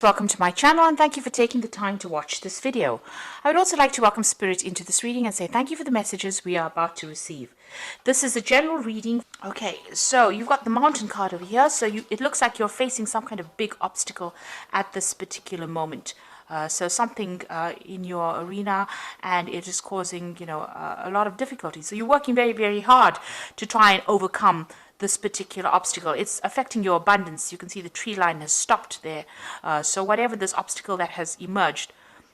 Welcome to my channel and thank you for taking the time to watch this video. I would also like to welcome Spirit into this reading and say thank you for the messages we are about to receive. This is a general reading. Okay, so you've got the Mountain card over here. So it looks like you're facing some kind of big obstacle at this particular moment. So something in your arena, and it is causing, a lot of difficulty. So you're working very, very hard to try and overcome this particular obstacle. It's affecting your abundance. You can see the tree line has stopped there. So whatever this obstacle that has emerged.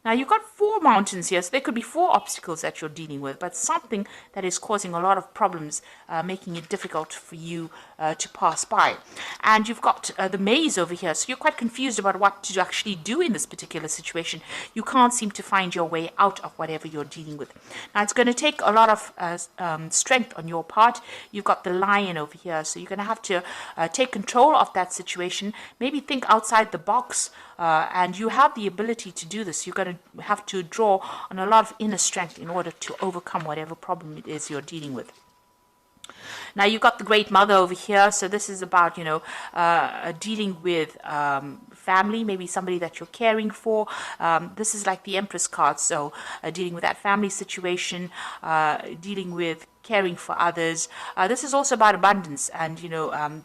Now you've got 4 mountains here, so there could be 4 obstacles that you're dealing with, but something that is causing a lot of problems, making it difficult for you to pass by. And you've got the maze over here, so you're quite confused about what to actually do in this particular situation. You can't seem to find your way out of whatever you're dealing with. Now it's going to take a lot of strength on your part. You've got the lion over here, so you're going to have to take control of that situation, maybe think outside the box, and you have the ability to do this. You're going to have to draw on a lot of inner strength in order to overcome whatever problem it is you're dealing with. Now you've got the Great Mother over here, so this is about, dealing with family, maybe somebody that you're caring for. This is like the Empress card, so dealing with that family situation, dealing with caring for others. This is also about abundance and,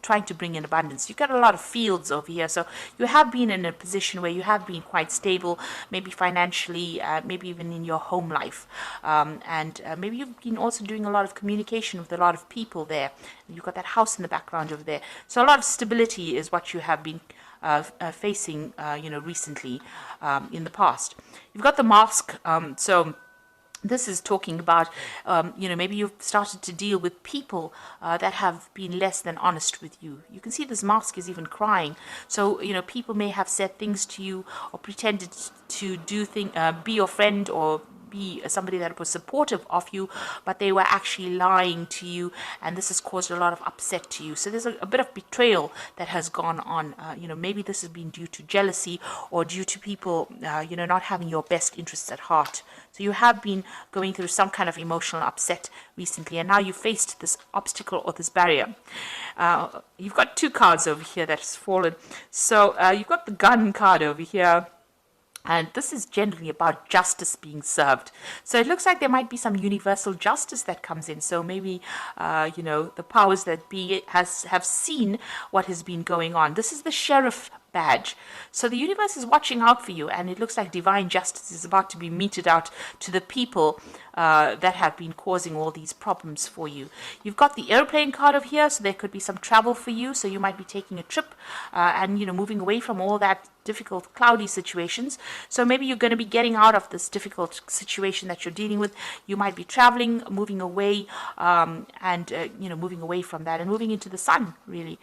trying to bring in abundance. You've got a lot of fields over here, so you have been in a position where you have been quite stable, maybe financially, maybe even in your home life. And maybe you've been also doing a lot of communication with a lot of people there. You've got that house in the background over there. So a lot of stability is what you have been facing, recently in the past. You've got the mask, so this is talking about, maybe you've started to deal with people that have been less than honest with you. You can see this mask is even crying. So, people may have said things to you or pretended to be your friend or be somebody that was supportive of you, but they were actually lying to you, and this has caused a lot of upset to you. So there's a bit of betrayal that has gone on. Maybe this has been due to jealousy or due to people, not having your best interests at heart. So you have been going through some kind of emotional upset recently, and now you faced this obstacle or this barrier. You've got 2 cards over here that has fallen. So you've got the Gun card over here. And this is generally about justice being served. So it looks like there might be some universal justice that comes in. So maybe, the powers that be have seen what has been going on. This is the Sheriff badge. So the universe is watching out for you, and it looks like divine justice is about to be meted out to the people that have been causing all these problems for you. You've got the airplane card over here, so there could be some travel for you. So you might be taking a trip and, moving away from all that difficult, cloudy situations. So maybe you're going to be getting out of this difficult situation that you're dealing with. You might be traveling, moving away, and moving away from that and moving into the sun, really.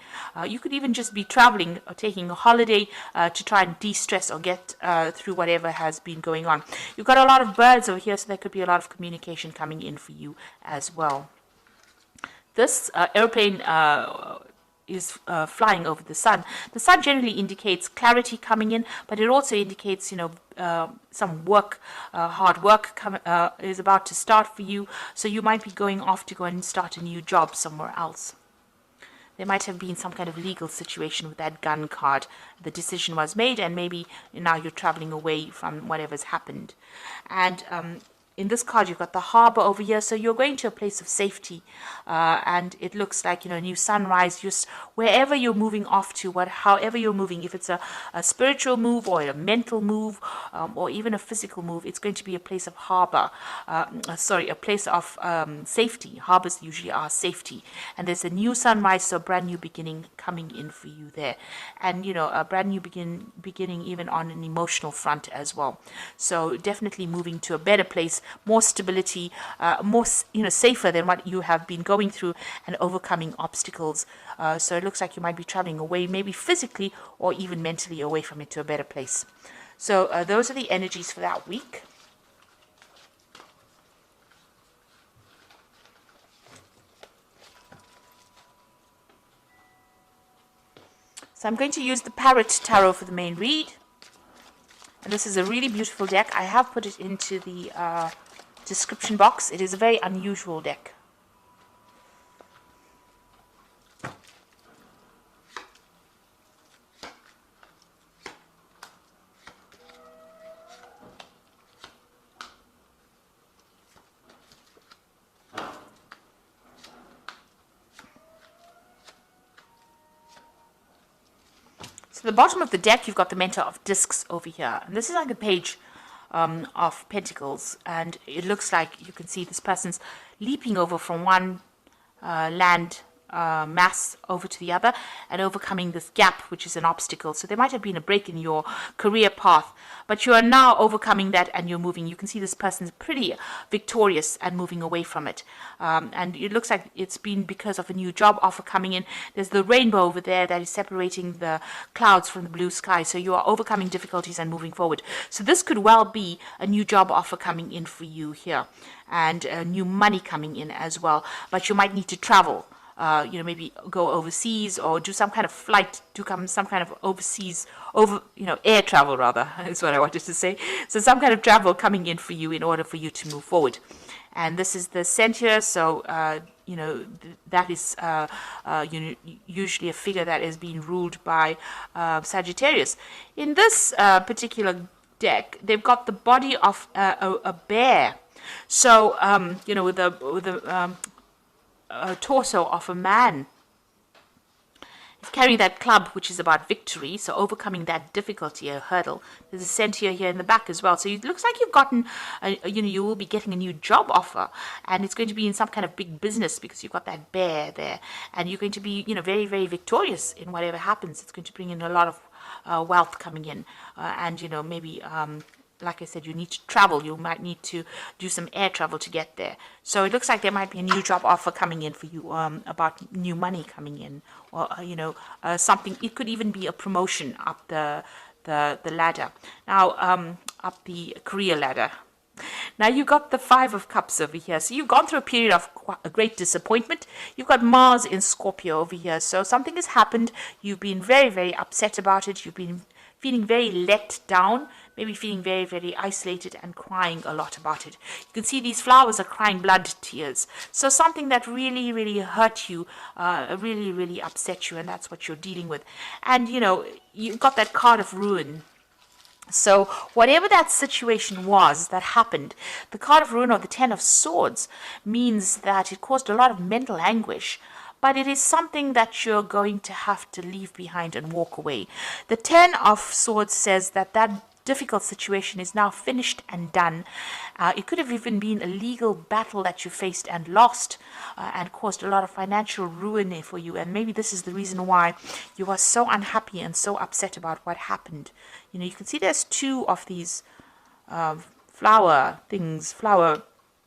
You could even just be traveling or taking a holiday to try and de-stress or get through whatever has been going on. You've got a lot of birds over here, so there could be a lot of communication coming in for you as well. This airplane is flying over the sun. The sun generally indicates clarity coming in, but it also indicates, some work, hard work is about to start for you. So you might be going off to go and start a new job somewhere else. There might have been some kind of legal situation with that Gun card. The decision was made, and maybe now you're traveling away from whatever's happened. And in this card, you've got the harbor over here, so you're going to a place of safety, and it looks like, a new sunrise. Just wherever you're moving off to, however you're moving, if it's a spiritual move or a mental move, or even a physical move, it's going to be a place of a place of safety. Harbors usually are safety, and there's a new sunrise, so a brand new beginning coming in for you there, and a brand new beginning even on an emotional front as well. So definitely moving to a better place, more stability, more safer than what you have been going through, and overcoming obstacles. So it looks like you might be traveling away, maybe physically or even mentally away from it, to a better place. So those are the energies for that week. So I'm going to use the Parrot Tarot for the main read. And this is a really beautiful deck. I have put it into the description box. It is a very unusual deck. So the bottom of the deck, you've got the Mentor of Discs over here. And this is like a page of Pentacles. And it looks like you can see this person's leaping over from one land mass over to the other and overcoming this gap, which is an obstacle. So there might have been a break in your career path, but you are now overcoming that and you're moving. You can see this person's pretty victorious and moving away from it. And it looks like it's been because of a new job offer coming in. There's the rainbow over there that is separating the clouds from the blue sky. So you are overcoming difficulties and moving forward. So this could well be a new job offer coming in for you here, and new money coming in as well. But you might need to travel. Maybe go overseas or do some kind of flight, some kind of overseas, air travel rather, is what I wanted to say. So some kind of travel coming in for you in order for you to move forward. And this is the center, so, that is usually a figure that is being ruled by Sagittarius. In this particular deck, they've got the body of a bear. So, with the torso of a man. He's carrying that club, which is about victory, so overcoming that difficulty, a hurdle. There's a center here in the back as well. So it looks like you've gotten, you will be getting a new job offer, and it's going to be in some kind of big business because you've got that bear there, and you're going to be, very, very victorious in whatever happens. It's going to bring in a lot of wealth coming in, and maybe. Like I said, you need to travel. You might need to do some air travel to get there. So it looks like there might be a new job offer coming in for you, about new money coming in, or something. It could even be a promotion up the ladder. Now, up the career ladder. Now you've got the Five of Cups over here. So you've gone through a period of a great disappointment. You've got Mars in Scorpio over here. So something has happened. You've been very, very upset about it. You've been feeling very let down, maybe feeling very, very isolated and crying a lot about it. You can see these flowers are crying blood tears. So something that really, really hurt you, really, really upset you, and that's what you're dealing with. And, you've got that card of ruin. So whatever that situation was that happened, the card of ruin or the Ten of Swords means that it caused a lot of mental anguish. But it is something that you're going to have to leave behind and walk away. The Ten of Swords says that difficult situation is now finished and done. It could have even been a legal battle that you faced and lost, and caused a lot of financial ruin for you. And maybe this is the reason why you are so unhappy and so upset about what happened. You can see there's two of these flower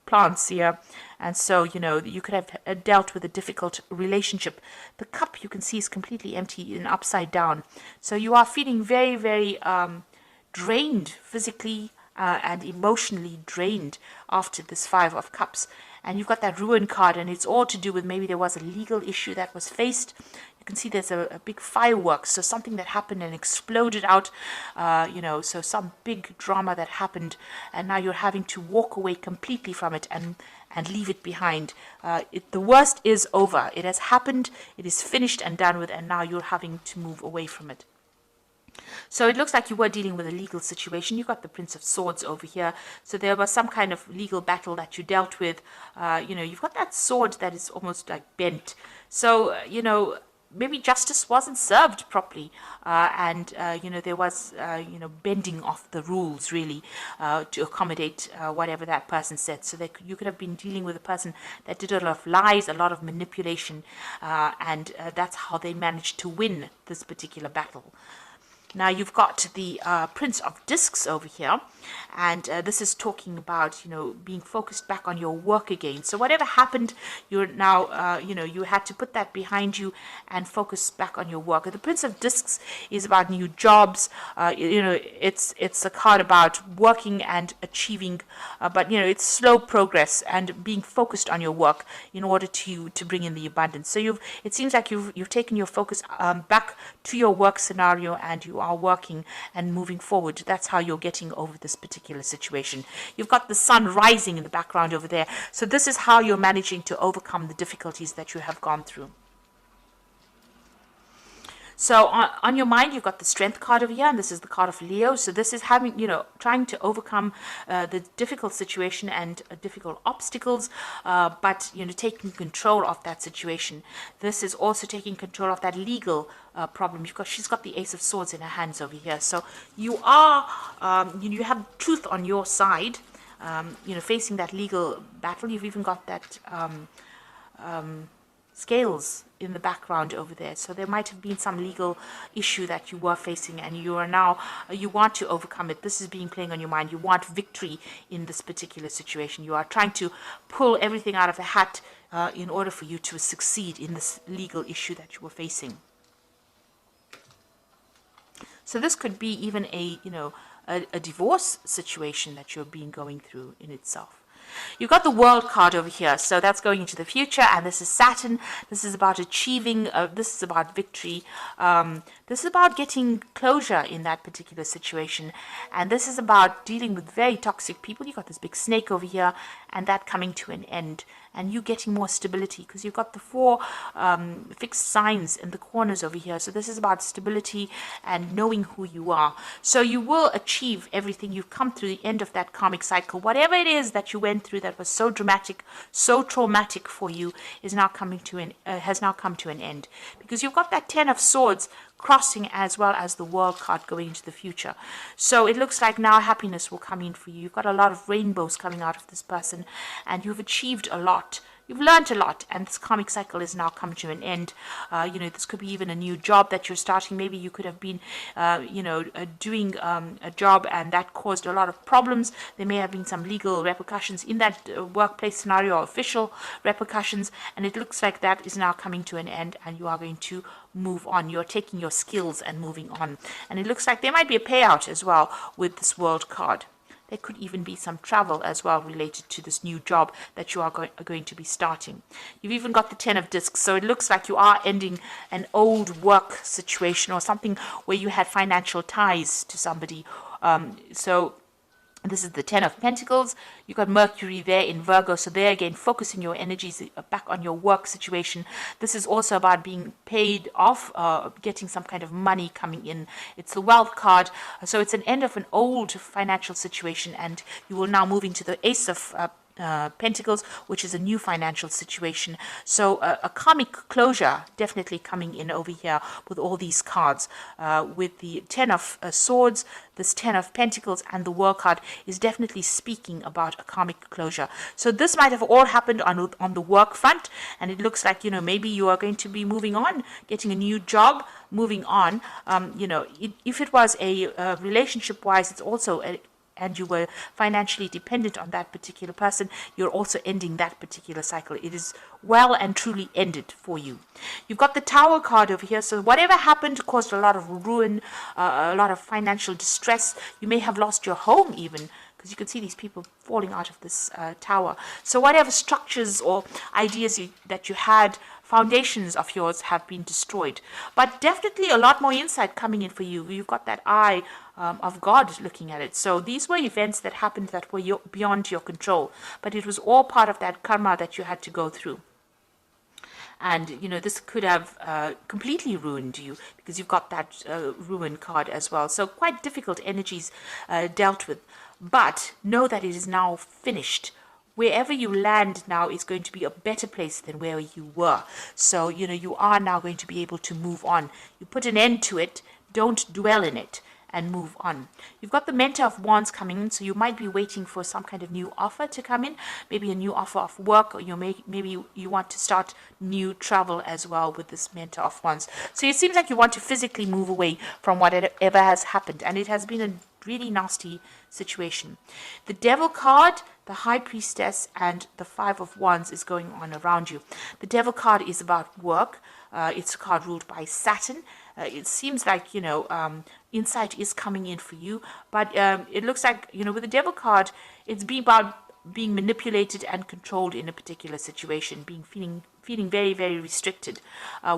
plants here, and so you could have dealt with a difficult relationship. The cup, you can see, is completely empty and upside down, so you are feeling very, very drained physically and emotionally drained after this Five of Cups. And you've got that ruin card, and it's all to do with maybe there was a legal issue that was faced. You can see there's a big fireworks, so something that happened and exploded out, so some big drama that happened, and now you're having to walk away completely from it and leave it behind. The worst is over. It has happened, it is finished and done with, and now you're having to move away from it. So it looks like you were dealing with a legal situation. You've got the Prince of Swords over here. So there was some kind of legal battle that you dealt with. You've got that sword that is almost like bent. So, maybe justice wasn't served properly. There was, bending of the rules, really, to accommodate whatever that person said. So you could have been dealing with a person that did a lot of lies, a lot of manipulation, and that's how they managed to win this particular battle. Now you've got the Prince of Discs over here, and this is talking about, being focused back on your work again. So whatever happened, you're now, you had to put that behind you and focus back on your work. The Prince of Discs is about new jobs. It's a card about working and achieving, but it's slow progress and being focused on your work in order to bring in the abundance. So it seems like you've taken your focus back to your work scenario, and you are working and moving forward. That's how you're getting over this particular situation. You've got the sun rising in the background over there. So this is how you're managing to overcome the difficulties that you have gone through. So on your mind, you've got the Strength card over here, and this is the card of Leo. So this is having, trying to overcome the difficult situation and difficult obstacles, but, taking control of that situation. This is also taking control of that legal problem. She's got the Ace of Swords in her hands over here. So you are, you have truth on your side, facing that legal battle. You've even got that scales in the background over there, so there might have been some legal issue that you were facing, and you are now you want to overcome it. This is being playing on your mind. You want victory in this particular situation. You are trying to pull everything out of the hat in order for you to succeed in this legal issue that you were facing. So this could be even a divorce situation that you're going through in itself. You've got the World card over here, so that's going into the future, and this is Saturn. This is about achieving, this is about victory. This is about getting closure in that particular situation, and this is about dealing with very toxic people. You've got this big snake over here, and that coming to an end, and you getting more stability, because you've got the 4 fixed signs in the corners over here. So this is about stability and knowing who you are. So you will achieve everything. You've come through the end of that karmic cycle. Whatever it is that you went through that was so dramatic, so traumatic for you, is now coming to has now come to an end, because you've got that 10 of Swords crossing, as well as the World card going into the future. So it looks like now happiness will come in for you. You've got a lot of rainbows coming out of this person, and you've achieved a lot. You've learned a lot, and this karmic cycle is now come to an end. This could be even a new job that you're starting. Maybe you could have been, doing a job, and that caused a lot of problems. There may have been some legal repercussions in that workplace scenario, or official repercussions, and it looks like that is now coming to an end, and you are going to move on. You're taking your skills and moving on. And it looks like there might be a payout as well with this World card. There could even be some travel as well related to this new job that you are going to be starting. You've even got the 10 of Discs, so it looks like you are ending an old work situation or something where you had financial ties to somebody. This is the 10 of Pentacles. You've got Mercury there in Virgo. So there again, focusing your energies back on your work situation. This is also about being paid off, getting some kind of money coming in. It's the Wealth card. So it's an end of an old financial situation, and you will now move into the Ace of Pentacles, which is a new financial situation. So a karmic closure definitely coming in over here with all these cards. With the 10 of Swords, this 10 of Pentacles, and the World card is definitely speaking about a karmic closure. So this might have all happened on the work front, and it looks like, maybe you are going to be moving on, getting a new job, moving on. If it was a relationship-wise, it's also and you were financially dependent on that particular person, you're also ending that particular cycle. It is well and truly ended for you. You've got the Tower card over here. So whatever happened caused a lot of ruin, a lot of financial distress. You may have lost your home even, because you can see these people falling out of this tower. So whatever structures or ideas that you had, foundations of yours have been destroyed. But definitely a lot more insight coming in for you. You've got that eye of God looking at it. So these were events that happened that were beyond your control, but it was all part of that karma that you had to go through. And, this could have completely ruined you, because you've got that ruin card as well. So quite difficult energies dealt with. But know that it is now finished. Wherever you land now is going to be a better place than where you were. So, you are now going to be able to move on. You put an end to it. Don't dwell in it, and move on. You've got the Mentor of Wands coming in, so you might be waiting for some kind of new offer to come in, maybe a new offer of work, or maybe you want to start new travel as well with this Mentor of Wands. So it seems like you want to physically move away from whatever has happened, and it has been a really nasty situation. The Devil card, the High Priestess, and the 5 of Wands is going on around you. The Devil card is about work. It's a card ruled by Saturn. It seems like, insight is coming in for you, but it looks like, with the Devil card, it's being about being manipulated and controlled in a particular situation, feeling very, very restricted,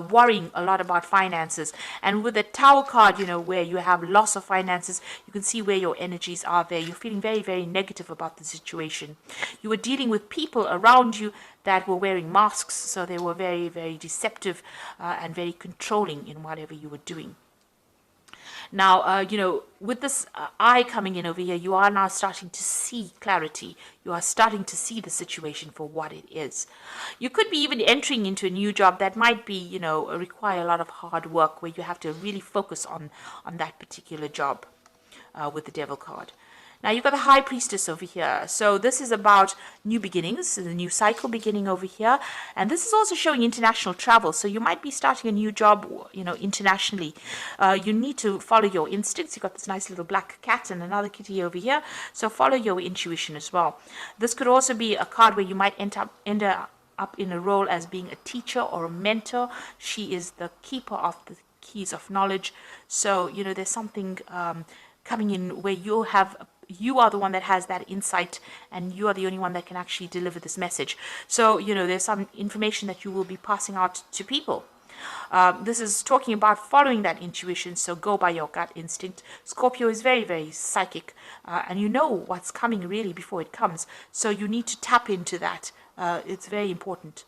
worrying a lot about finances. And with the Tower card, where you have loss of finances, you can see where your energies are there. You're feeling very, very negative about the situation. You were dealing with people around you that were wearing masks, so they were very, very deceptive and very controlling in whatever you were doing. Now, with this eye coming in over here, you are now starting to see clarity. You are starting to see the situation for what it is. You could be even entering into a new job that might be, require a lot of hard work, where you have to really focus on that particular job with the Devil card. Now you've got the High Priestess over here. So this is about new beginnings, the new cycle beginning over here. And this is also showing international travel. So you might be starting a new job, internationally. You need to follow your instincts. You've got this nice little black cat and another kitty over here. So follow your intuition as well. This could also be a card where you might end up in a role as being a teacher or a mentor. She is the keeper of the keys of knowledge. So, there's something coming in where you are the one that has that insight, and you are the only one that can actually deliver this message. So, there's some information that you will be passing out to people. This is talking about following that intuition, so go by your gut instinct. Scorpio is very, very psychic, and you know what's coming really before it comes. So you need to tap into that. It's very important.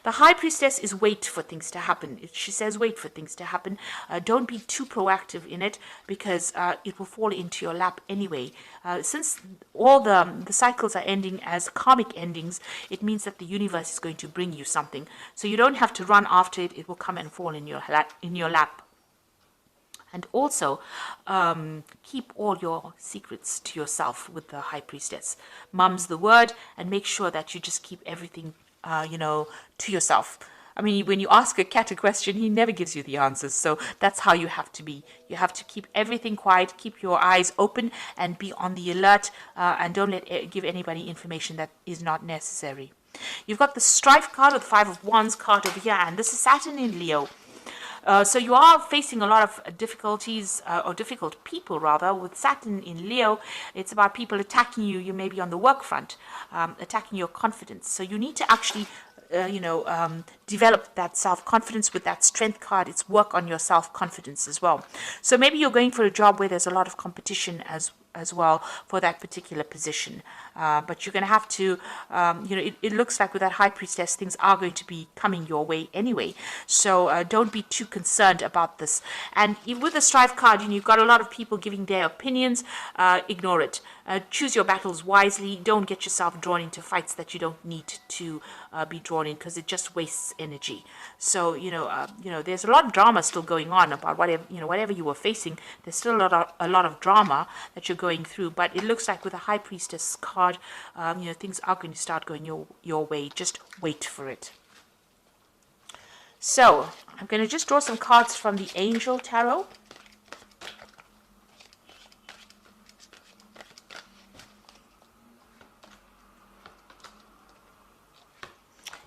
The High Priestess is wait for things to happen. She says wait for things to happen. Don't be too proactive in it, because it will fall into your lap anyway. Since all the cycles are ending as karmic endings, it means that the universe is going to bring you something. So you don't have to run after it. It will come and fall in your lap. And also, keep all your secrets to yourself with the High Priestess. Mum's the word, and make sure that you just keep everything to yourself. I mean, when you ask a cat a question, he never gives you the answers. So that's how you have to be. You have to keep everything quiet, keep your eyes open, and be on the alert, and don't give anybody information that is not necessary. You've got the Strife card, or the Five of Wands card over here, and this is Saturn in Leo. So you are facing a lot of difficulties, or difficult people rather, with Saturn in Leo. It's about people attacking you. You may be on the work front, attacking your confidence. So you need to actually, develop that self-confidence with that Strength card. It's work on your self-confidence as well. So maybe you're going for a job where there's a lot of competition as well for that particular position. But you're going to have to, it looks like with that High Priestess, things are going to be coming your way anyway. So don't be too concerned about this. And with the Strife card, you've got a lot of people giving their opinions. Ignore it. Choose your battles wisely. Don't get yourself drawn into fights that you don't need to be drawn in, because it just wastes energy. So, there's a lot of drama still going on about whatever you were facing. There's still a lot of drama that you're going through, but it looks like with a High Priestess card, things are going to start going your way. Just wait for it. So I'm going to just draw some cards from the Angel Tarot.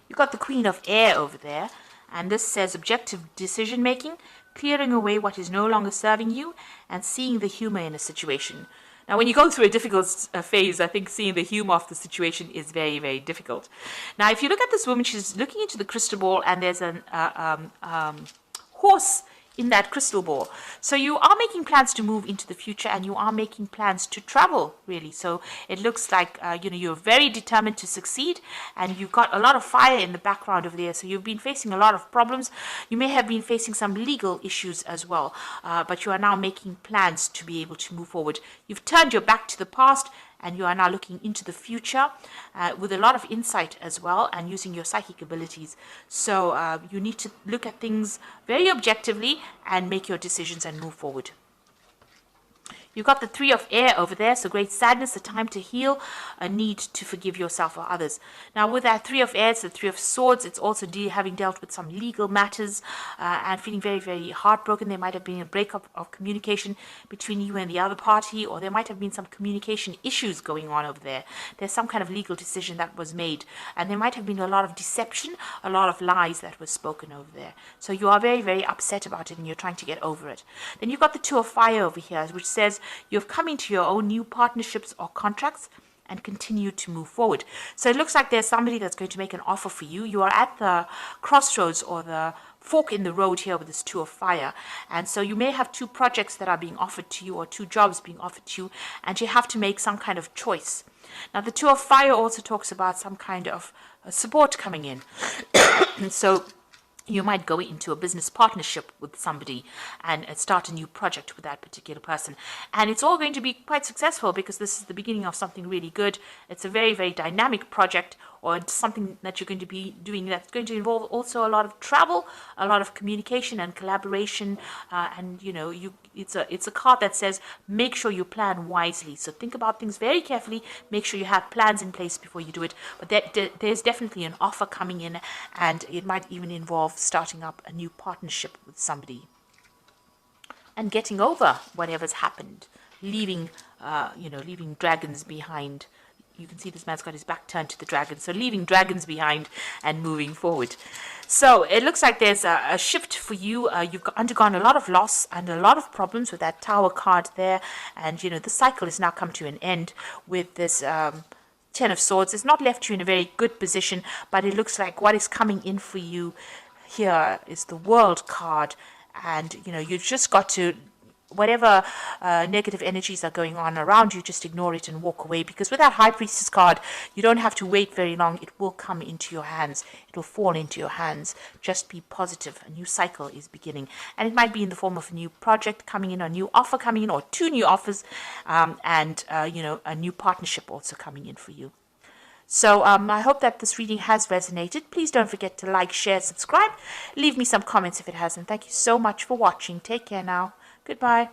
You've got the Queen of Air over there, and this says objective decision making, clearing away what is no longer serving you, and seeing the humor in a situation. Now, when you go through a difficult phase, I think seeing the humor of the situation is very, very difficult. Now, if you look at this woman, she's looking into the crystal ball, and there's a horse in that crystal ball. So you are making plans to move into the future, and you are making plans to travel, really. So it looks like, you're very determined to succeed, and you've got a lot of fire in the background over there. So you've been facing a lot of problems. You may have been facing some legal issues as well, but you are now making plans to be able to move forward. You've turned your back to the past, and you are now looking into the future with a lot of insight as well, and using your psychic abilities. So you need to look at things very objectively and make your decisions and move forward. You've got the Three of Air over there, so great sadness, a time to heal, a need to forgive yourself or others. Now, with that Three of Air, it's the Three of Swords. It's also having dealt with some legal matters and feeling very, very heartbroken. There might have been a breakup of communication between you and the other party, or there might have been some communication issues going on over there. There's some kind of legal decision that was made, and there might have been a lot of deception, a lot of lies that was spoken over there. So you are very, very upset about it, and you're trying to get over it. Then you've got the Two of Fire over here, which says, you've come into your own new partnerships or contracts. and continue to move forward. So it looks like there's somebody that's going to make an offer for you. You are at the crossroads or the fork in the road here with this Two of Fire. And so you may have two projects that are being offered to you or two jobs being offered to you, and you have to make some kind of choice. Now, the Two of Fire also talks about some kind of support coming in. So you might go into a business partnership with somebody and start a new project with that particular person. And it's all going to be quite successful because this is the beginning of something really good. It's a very, very dynamic project, or it's something that you're going to be doing that's going to involve also a lot of travel, a lot of communication and collaboration. And, you know, it's a card that says make sure you plan wisely. So think about things very carefully. Make sure you have plans in place before you do it. But there's definitely an offer coming in, and it might even involve starting up a new partnership with somebody and getting over whatever's happened, leaving dragons behind. You can see this man's got his back turned to the dragon, so leaving dragons behind and moving forward. So it looks like there's a shift for you. You've undergone a lot of loss and a lot of problems with that Tower card there, and you know the cycle has now come to an end with this Ten of Swords. It's not left you in a very good position, but it looks like what is coming in for you here is the World card, and you know you've just got to, whatever negative energies are going on around you, just ignore it and walk away, because with that High Priestess card, you don't have to wait very long. It will come into your hands. It will fall into your hands. Just be positive. A new cycle is beginning, and it might be in the form of a new project coming in, a new offer coming in, or two new offers, and a new partnership also coming in for you. So I hope that this reading has resonated. Please don't forget to like, share, subscribe. Leave me some comments if it hasn't. Thank you so much for watching. Take care now. Goodbye.